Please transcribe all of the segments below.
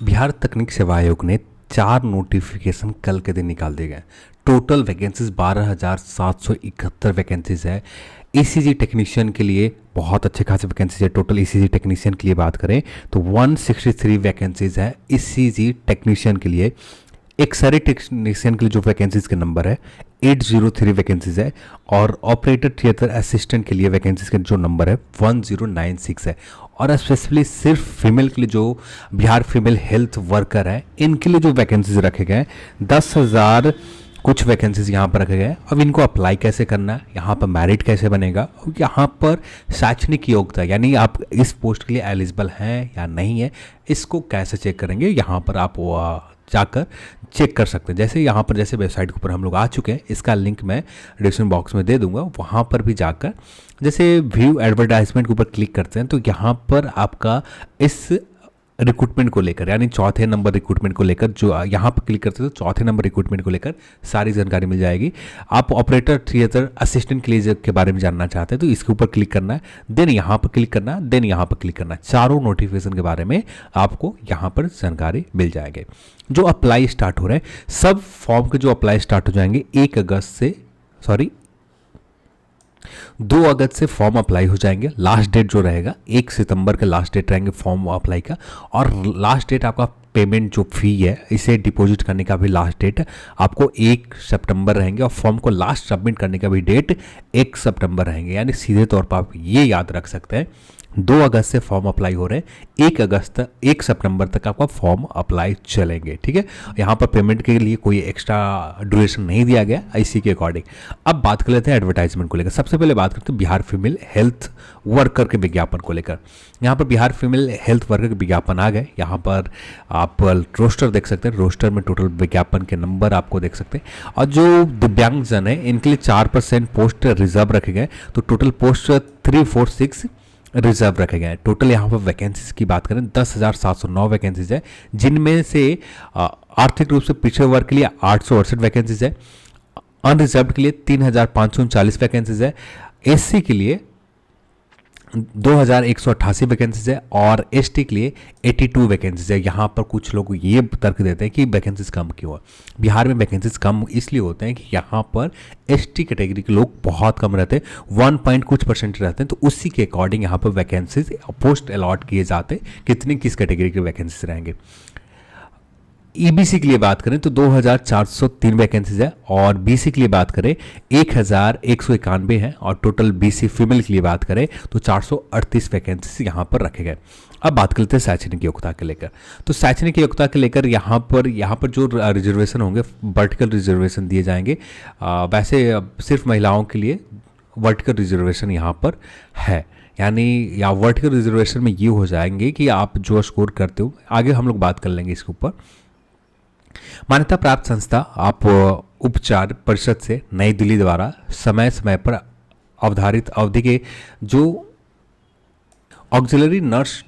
बिहार तकनीक सेवा आयोग ने 4 नोटिफिकेशन कल के दिन निकाल दिए गए। टोटल वैकेंसीज 12,771 वैकेंसीज है। ईसीजी टेक्नीशियन के लिए बहुत अच्छे खासे वैकेंसीज है। टोटल ईसीजी टेक्नीशियन के लिए बात करें तो 163 वैकेंसीज है ईसीजी टेक्नीशियन के लिए। एक्सरे टेक्नीशियन के लिए जो वैकेंसीज के नंबर है 803 वैकेंसीज है, और ऑपरेटर थिएटर असिस्टेंट के लिए वैकेंसीज का जो नंबर है 1096 है। और स्पेशली सिर्फ फीमेल के लिए जो बिहार फीमेल हेल्थ वर्कर है इनके लिए जो वैकेंसीज रखे गए 10,000 कुछ वैकेंसीज यहाँ पर रखे गए। अब इनको अप्लाई कैसे करना है, यहाँ पर मेरिट कैसे बनेगा, यहाँ पर शैक्षणिक योग्यता यानी आप इस पोस्ट के लिए एलिजिबल हैं या नहीं है, इसको कैसे चेक करेंगे, यहाँ पर आप जाकर चेक कर सकते हैं। जैसे यहाँ पर जैसे वेबसाइट के ऊपर हम लोग आ चुके हैं, इसका लिंक मैं डिस्क्रिप्शन बॉक्स में दे दूंगा, वहाँ पर भी जाकर जैसे व्यू एडवर्टाइजमेंट के ऊपर क्लिक करते हैं तो यहाँ पर आपका इस रिक्रूटमेंट को लेकर यानी चौथे नंबर रिक्रूटमेंट को लेकर जो यहाँ पर क्लिक करते हैं तो चौथे नंबर रिक्रूटमेंट को लेकर सारी जानकारी मिल जाएगी। आप ऑपरेटर थिएटर असिस्टेंट के लिए के बारे में जानना चाहते हैं तो इसके ऊपर क्लिक करना है, देन यहाँ पर क्लिक करना है, देन यहाँ पर क्लिक करना है। चारों नोटिफिकेशन के बारे में आपको यहाँ पर जानकारी मिल जाएगी। जो अप्लाई स्टार्ट हो रहे हैं सब फॉर्म के जो अप्लाई स्टार्ट हो जाएंगे 2 अगस्त से फॉर्म अप्लाई हो जाएंगे। लास्ट डेट जो रहेगा 1 सितंबर का लास्ट डेट रहेंगे फॉर्म अप्लाई का, और लास्ट डेट आपका पेमेंट जो फी है इसे डिपॉजिट करने का भी लास्ट डेट आपको 1 सितंबर रहेंगे, और फॉर्म को लास्ट सबमिट करने का भी डेट 1 सितंबर रहेंगे। यानी सीधे तौर पर आप ये याद रख सकते हैं 2 अगस्त से फॉर्म अप्लाई हो रहे हैं, 1 सितंबर तक आपका फॉर्म अप्लाई चलेंगे। ठीक है, यहाँ पर पेमेंट के लिए कोई एक्स्ट्रा ड्यूरेशन नहीं दिया गया इसी के अकॉर्डिंग। अब बात कर लेते हैं एडवर्टाइजमेंट को लेकर। सबसे पहले बात करते हैं बिहार फीमेल हेल्थ वर्कर के विज्ञापन को लेकर। यहाँ पर बिहार फीमेल हेल्थ वर्कर के विज्ञापन आ गए। यहाँ पर आप रोस्टर देख सकते हैं, रोस्टर में टोटल विज्ञापन के नंबर आपको देख सकते हैं। और जो दिव्यांगजन है इनके लिए 4% पोस्ट रिजर्व रखे गए, तो टोटल पोस्ट 346 रिजर्व रखे गए हैं। टोटल यहाँ पर वैकेंसीज की बात करें 10,709 वैकेंसीज है, जिनमें से आर्थिक रूप से पिछड़े वर्ग के लिए 868 वैकेंसीज है, अनरिजर्व के लिए 3,539 वैकेंसीज है, एससी के लिए 2,188 वैकेंसीज है, और एसटी के लिए 82 वैकेंसीज है। यहाँ पर कुछ लोग ये तर्क देते हैं कि वैकेंसीज कम क्यों है। बिहार में वैकेंसीज कम इसलिए होते हैं कि यहाँ पर एसटी कैटेगरी के लोग बहुत कम रहते हैं, 1 कुछ % रहते हैं, तो उसी के अकॉर्डिंग यहाँ पर वैकेंसीज पोस्ट अलॉट किए जाते हैं कितनी किस कैटेगरी के वैकेंसीज रहेंगे। ईबीसी के लिए बात करें तो 2,403 वैकेंसीज है, और बीसी के लिए बात करें 1,191 है, और टोटल बीसी फीमेल के लिए बात करें तो 438 वैकेंसीज यहाँ पर रखे गए। अब बात करते हैं शैक्षणिक योग्यता के लेकर। तो शैक्षणिक योग्यता के लेकर यहाँ पर जो रिजर्वेशन होंगे वर्टिकल रिजर्वेशन दिए जाएंगे। वैसे सिर्फ महिलाओं के लिए वर्टिकल रिजर्वेशन यहाँ पर है, यानी या वर्टिकल रिजर्वेशन में ये हो जाएंगे कि आप जो स्कोर करते हो, आगे हम लोग बात कर लेंगे इसके ऊपर। मान्यता प्राप्त संस्था आप उपचार परिषद से नई दिल्ली द्वारा समय समय पर अवधारित अवधि के जो ऑक्सिलरी नर्स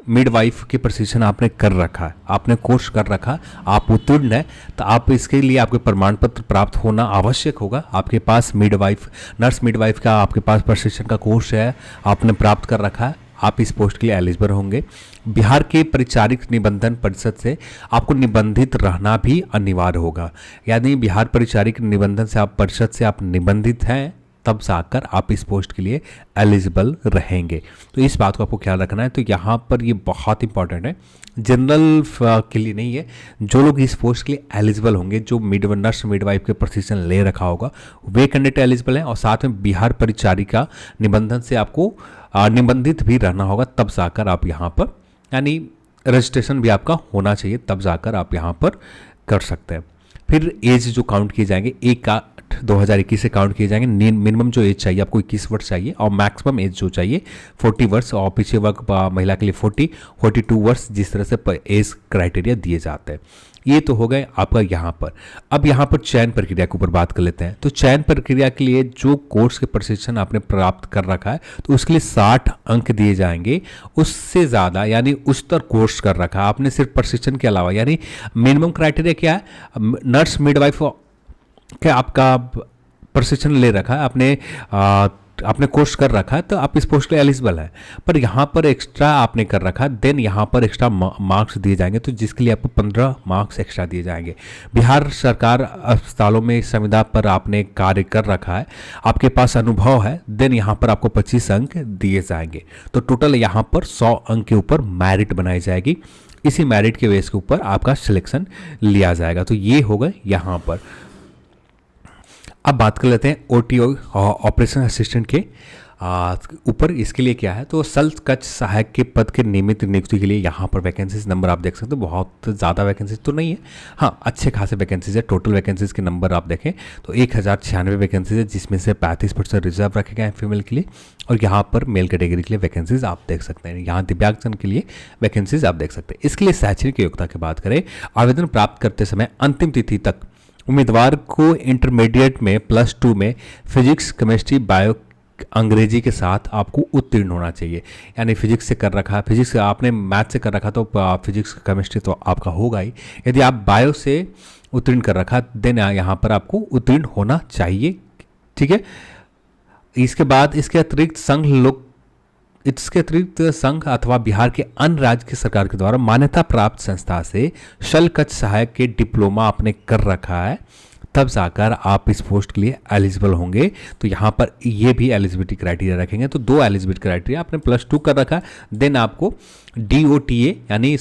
मिडवाइफ के प्रशिक्षण आपने कर रखा है, आपने कोर्स कर रखा, आप उत्तीर्ण है, तो आप इसके लिए आपके प्रमाण पत्र प्राप्त होना आवश्यक होगा। आपके पास मिडवाइफ नर्स मिडवाइफ का आपके पास प्रशिक्षण का कोर्स है, आपने प्राप्त कर रखा है, आप इस पोस्ट के लिए एलिजिबल होंगे। बिहार के परिचारिक निबंधन परिषद से आपको निबंधित रहना भी अनिवार्य होगा, यानी बिहार परिचारिक निबंधन से आप परिषद से आप निबंधित हैं, तब जाकर आप इस पोस्ट के लिए एलिजिबल रहेंगे। तो इस बात को आपको ख्याल रखना है। तो यहाँ पर ये बहुत इंपॉर्टेंट है, जनरल के लिए नहीं है। जो लोग इस पोस्ट के लिए एलिजिबल होंगे, जो नर्स मिडवाइफ के प्रशिक्षण ले रखा होगा, वे कैंडिडेट एलिजिबल हैं, और साथ में बिहार परिचारिका निबंधन से आपको निबंधित भी रहना होगा, तब जाकर आप यहाँ पर यानी रजिस्ट्रेशन भी आपका होना चाहिए, तब जाकर आप यहाँ पर कर सकते हैं। फिर एज जो काउंट किए जाएंगे 1/8/2021 से काउंट किए जाएंगे। मिनिमम जो एज चाहिए आपको 21 वर्ष चाहिए, और मैक्सिमम एज जो चाहिए 40 वर्ष, और पीछे वर्ग महिला के लिए 42 वर्ष, जिस तरह से एज क्राइटेरिया दिए जाते हैं। ये तो हो गए आपका यहाँ पर। अब यहाँ पर चयन प्रक्रिया के ऊपर बात कर लेते हैं। तो चयन प्रक्रिया के लिए जो कोर्स के प्रशिक्षण आपने प्राप्त कर रखा है तो उसके लिए 60 अंक दिए जाएंगे। उससे ज़्यादा यानी उच्चतर कोर्स कर रखा है आपने सिर्फ प्रशिक्षण के अलावा, यानी मिनिमम क्राइटेरिया क्या है, नर्स मिडवाइफ क्या आपका प्रशिक्षण ले रखा है आपने आपने कोर्स कर रखा है तो आप इस पोस्ट के लिए एलिजिबल है। पर यहाँ पर एक्स्ट्रा आपने कर रखा है, देन यहाँ पर एक्स्ट्रा मार्क्स दिए जाएंगे, तो जिसके लिए आपको 15 मार्क्स एक्स्ट्रा दिए जाएंगे। बिहार सरकार अस्पतालों में संविदा पर आपने कार्य कर रखा है, आपके पास अनुभव है, देन यहाँ पर आपको 25 अंक दिए जाएंगे। तो टोटल यहाँ पर 100 अंक के ऊपर मेरिट बनाई जाएगी। इसी मेरिट के बेस के ऊपर आपका सिलेक्शन लिया जाएगा। तो ये होगा यहाँ पर। अब बात कर लेते हैं ओटीओ ऑपरेशन असिस्टेंट के ऊपर। इसके लिए क्या है, तो शल्य सहायक के पद के नियमित नियुक्ति के लिए यहाँ पर वैकेंसीज नंबर आप देख सकते हो। बहुत ज़्यादा वैकेंसीज तो नहीं है, हाँ अच्छे खासे वैकेंसीज है। टोटल वैकेंसीज के नंबर आप देखें तो 1096 वैकेंसीज है, जिसमें से 35% रिजर्व रखे गए हैं फीमेल के लिए। और यहाँ पर मेल कैटेगरी के लिए वैकेंसीज आप देख सकते हैं। यहाँ दिव्यांगजन के लिए वैकेंसीज आप देख सकते हैं। इसके लिए शैक्षणिक योग्यता की बात करें, आवेदन प्राप्त करते समय अंतिम तिथि तक उम्मीदवार को इंटरमीडिएट में +2 में फिजिक्स, केमिस्ट्री, बायो, अंग्रेजी के साथ आपको उत्तीर्ण होना चाहिए। यानी फिजिक्स से कर रखा है, फिजिक्स आपने मैथ से कर रखा तो फिजिक्स केमिस्ट्री तो आपका होगा ही। यदि आप बायो से उत्तीर्ण कर रखा देन यहाँ पर आपको उत्तीर्ण होना चाहिए, ठीक है। इसके बाद इसके अतिरिक्त संघ अथवा बिहार के अन्य राज्य की सरकार के द्वारा मान्यता प्राप्त संस्था से शल्य सहायक के डिप्लोमा आपने कर रखा है, तब जाकर आप इस पोस्ट के लिए एलिजिबल होंगे। तो यहाँ पर ये भी एलिजिबिलिटी क्राइटेरिया रखेंगे। तो 2 एलिजिबिलिटी क्राइटेरिया, आपने +2 कर रखा है, देन आपको DOTA यानी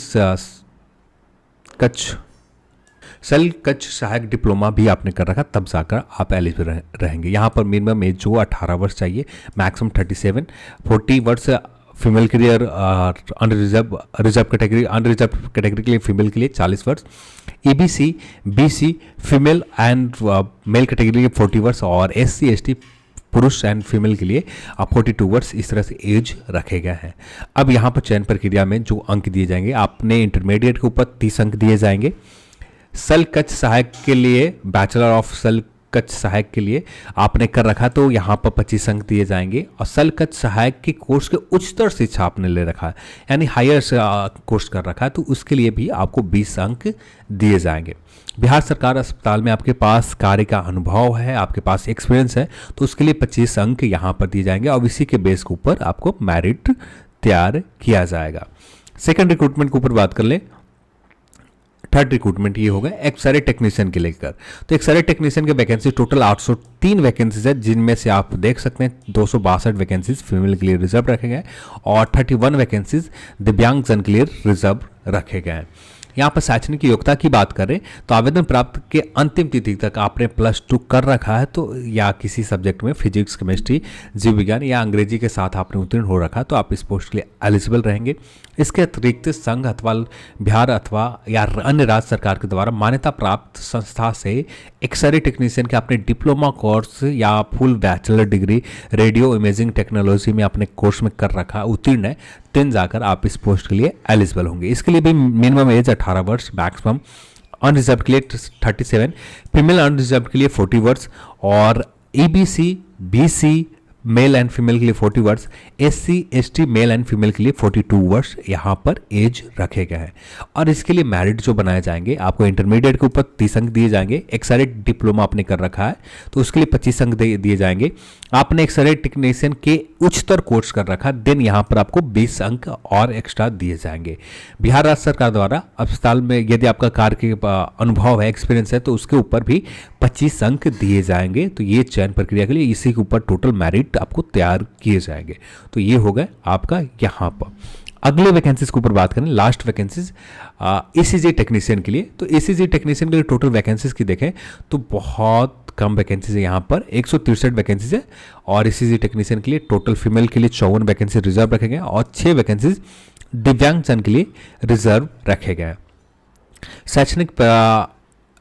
शल्य सहायक डिप्लोमा भी आपने कर रखा, तब जाकर आप एलिजिबल रहेंगे। यहाँ पर मिनिमम एज जो 18 वर्ष चाहिए, मैक्सिमम 37, 40 वर्ष फीमेल के लिए रिजर्व कैटेगरी के लिए फीमेल के लिए 40 वर्ष, EBC BC female and male category के लिए 40 वर्ष, और SC ST पुरुष एंड फीमेल के लिए 42 वर्ष, इस तरह से एज रखे गए हैं। अब यहाँ पर चयन प्रक्रिया में जो अंक दिए जाएंगे, आपने इंटरमीडिएट के ऊपर 30 अंक दिए जाएंगे। शल्य सहायक के लिए, बैचलर ऑफ शल्य सहायक के लिए आपने कर रखा तो यहाँ पर 25 अंक दिए जाएंगे। और शल्य सहायक के कोर्स के उच्चतर शिक्षा आपने ले रखा है, यानी हायर कोर्स कर रखा है, तो उसके लिए भी आपको 20 अंक दिए जाएंगे। बिहार सरकार अस्पताल में आपके पास कार्य का अनुभव है, आपके पास एक्सपीरियंस है, तो उसके लिए 25 अंक यहाँ पर दिए जाएंगे। और इसी के बेस के ऊपर आपको मेरिट तैयार किया जाएगा। सेकेंड रिक्रूटमेंट के ऊपर बात कर ले, थर्ड रिक्रूटमेंट ये होगा एक्सरे टेक्नीशियन के लेकर। तो एक्सरे टेक्नीशियन के वैकेंसी टोटल 803 वैकेंसीज है, जिनमें से आप देख सकते हैं 262 वैकेंसीज फीमेल के लिए रिजर्व रखे गए और 31 वैकेंसीज दिव्यांगजन के लिए रिजर्व रखे गए हैं। यहाँ पर शैक्षणिक योग्यता की बात करें तो आवेदन प्राप्त के अंतिम तिथि तक आपने +2 कर रखा है, तो या किसी सब्जेक्ट में फिजिक्स, केमिस्ट्री, जीव विज्ञान या अंग्रेजी के साथ आपने उत्तीर्ण हो रखा, तो आप इस पोस्ट के लिए एलिजिबल रहेंगे। इसके अतिरिक्त संघ अथवा बिहार अथवा या अन्य राज्य सरकार के द्वारा मान्यता प्राप्त संस्था से एक्सरे टेक्नीशियन के आपने डिप्लोमा कोर्स या full bachelor degree radio imaging technology में आपने कोर्स में कर रखा, उत्तीर्ण है, देन जाकर आप इस पोस्ट के लिए एलिजिबल होंगे। इसके लिए भी मिनिमम एज 18 वर्ष, मैक्सिमम अनरिजर्व के लिए 37, फीमेल अनरिजर्व के लिए 40 वर्ष, और EBC BC male and female के लिए 40 वर्ष, SC ST male and female के लिए 42 वर्ष यहाँ पर एज रखे गए हैं। और इसके लिए मेरिट जो बनाए जाएंगे, आपको इंटरमीडिएट के ऊपर 30 अंक दिए जाएंगे। एक्सरे डिप्लोमा आपने कर रखा है तो उसके लिए 25 अंक दिए जाएंगे। आपने एक्सरे टेक्नीशियन के उच्चतर कोर्स कर रखा, देन यहाँ पर आपको 20 अंक और एक्स्ट्रा दिए जाएंगे। बिहार राज्य सरकार द्वारा अस्पताल में यदि आपका कार्य के अनुभव है, एक्सपीरियंस है, तो उसके ऊपर भी 25 अंक दिए जाएंगे। तो ये चयन प्रक्रिया के लिए इसी के ऊपर टोटल मेरिट आपको तैयार किए जाएंगे। तो ये हो गया आपका यहाँ पर। अगले वैकेंसीज के ऊपर बात करें, लास्ट वैकेंसीज ECG टेक्नीशियन के लिए। तो ECG टेक्नीशियन के लिए टोटल वैकेंसीज की देखें तो बहुत कम वैकेंसीज है, यहाँ पर 163 वैकेंसीज है। और ECG टेक्नीशियन के लिए टोटल फीमेल के लिए 54 वैकेंसी रिजर्व रखे गए और 6 वैकेंसीज दिव्यांगजन के लिए रिजर्व रखे गए। शैक्षणिक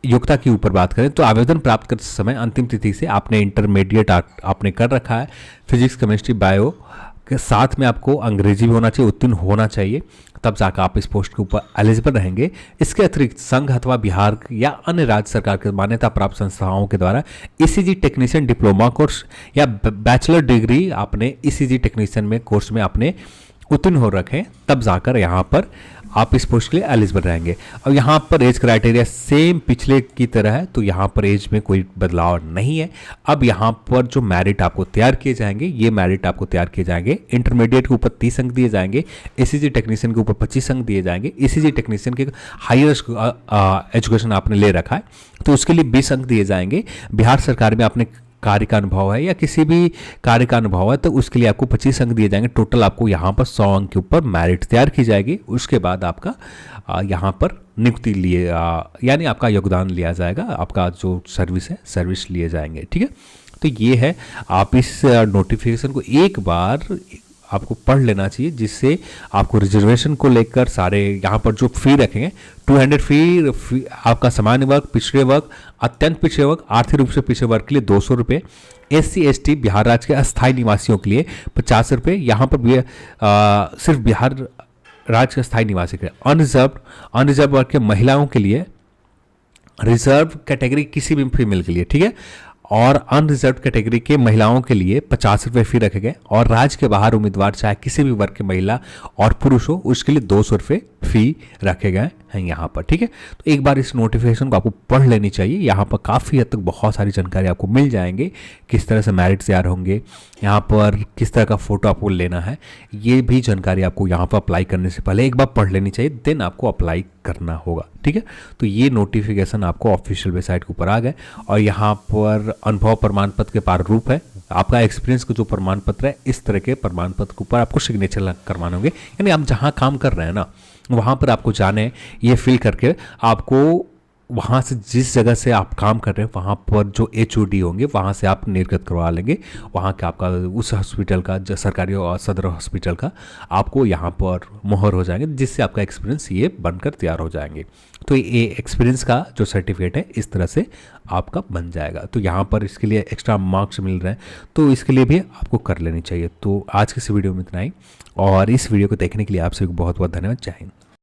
योग्यता की ऊपर बात करें तो आवेदन प्राप्त करते समय अंतिम तिथि से आपने इंटरमीडिएट आपने कर रखा है, फिजिक्स, केमिस्ट्री, बायो के साथ में आपको अंग्रेजी भी होना चाहिए, उत्तीर्ण होना चाहिए, तब जाकर आप इस पोस्ट के ऊपर एलिजिबल रहेंगे। इसके अतिरिक्त संघ अथवा बिहार या अन्य राज्य सरकार के मान्यता प्राप्त संस्थाओं के द्वारा ECG टेक्नीशियन डिप्लोमा कोर्स या बैचलर डिग्री आपने ECG टेक्नीशियन में कोर्स में आपने उत्तीर्ण हो रखे, तब जाकर यहाँ पर आप इस पोस्ट के लिए एलिजिबल रहेंगे। और यहाँ पर एज क्राइटेरिया सेम पिछले की तरह है, तो यहाँ पर एज में कोई बदलाव नहीं है। अब यहाँ पर जो मेरिट आपको तैयार किए जाएंगे, ये मेरिट आपको तैयार किए जाएंगे। इंटरमीडिएट के ऊपर 30 अंक दिए जाएंगे, ईसीजी टेक्नीशियन के ऊपर 25 अंक दिए जाएंगे। ईसीजी टेक्नीशियन के हायर एजुकेशन आपने ले रखा है तो उसके लिए 20 अंक दिए जाएंगे। बिहार सरकार में आपने कार्य का अनुभव है या किसी भी कार्य का अनुभव है तो उसके लिए आपको 25 अंक दिए जाएंगे। टोटल आपको यहाँ पर 100 अंक के ऊपर मेरिट तैयार की जाएगी। उसके बाद आपका यहाँ पर नियुक्ति लिए यानी आपका योगदान लिया जाएगा, आपका जो सर्विस है सर्विस लिए जाएंगे। ठीक है, तो ये है, आप इस नोटिफिकेशन को एक बार आपको पढ़ लेना चाहिए, जिससे आपको रिजर्वेशन को लेकर सारे यहाँ पर जो फी रखेंगे 200 फी आपका सामान्य वर्ग, पिछड़े वर्ग, अत्यंत पिछड़े वर्ग, आर्थिक रूप से पिछड़े वर्ग के लिए 200 रुपये, SC/ST बिहार राज्य के अस्थायी निवासियों के लिए 50 रुपये। यहाँ पर भी सिर्फ बिहार राज्य के अस्थायी निवासी के अनरिजर्व वर्ग के महिलाओं के लिए, रिजर्व कैटेगरी किसी भी फीमेल के लिए, ठीक है, और अनरिजर्व कैटेगरी के महिलाओं के लिए 50 रुपये फी रखे गए। और राज्य के बाहर उम्मीदवार चाहे किसी भी वर्ग के महिला और पुरुष हो उसके लिए 200 रुपये फी रखे गए हैं यहाँ पर। ठीक है, तो एक बार इस नोटिफिकेशन को आपको पढ़ लेनी चाहिए। यहाँ पर काफ़ी हद तक बहुत सारी जानकारी आपको मिल जाएंगे, किस तरह से मेरिट तैयार होंगे, यहाँ पर किस तरह का फ़ोटो आपको लेना है, ये भी जानकारी आपको यहाँ पर अप्लाई करने से पहले एक बार पढ़ लेनी चाहिए, देन आपको अप्लाई करना होगा। ठीक है, तो ये नोटिफिकेशन आपको ऑफिशियल वेबसाइट के ऊपर आ गए और यहाँ पर अनुभव प्रमाण पत्र के प्रारूप है, आपका एक्सपीरियंस का जो प्रमाण पत्र है, इस तरह के प्रमाण पत्र के ऊपर आपको सिग्नेचर करवाने होंगे। यानी आप जहाँ काम कर रहे हैं ना वहाँ पर आपको जाने, ये फिल करके आपको वहाँ से जिस जगह से आप काम कर रहे हैं वहाँ पर जो HOD होंगे वहाँ से आप निर्गत करवा लेंगे। वहाँ का आपका उस हॉस्पिटल का, जो सरकारी और सदर हॉस्पिटल का, आपको यहाँ पर मोहर हो जाएंगे, जिससे आपका एक्सपीरियंस ये बनकर तैयार हो जाएंगे। तो ये एक्सपीरियंस का जो सर्टिफिकेट है इस तरह से आपका बन जाएगा। तो यहाँ पर इसके लिए एक्स्ट्रा मार्क्स मिल रहे हैं, तो इसके लिए भी आपको कर लेनी चाहिए। तो आज की इस वीडियो में इतना ही, और इस वीडियो को देखने के लिए आप सभी को बहुत बहुत धन्यवाद। जय हिंद।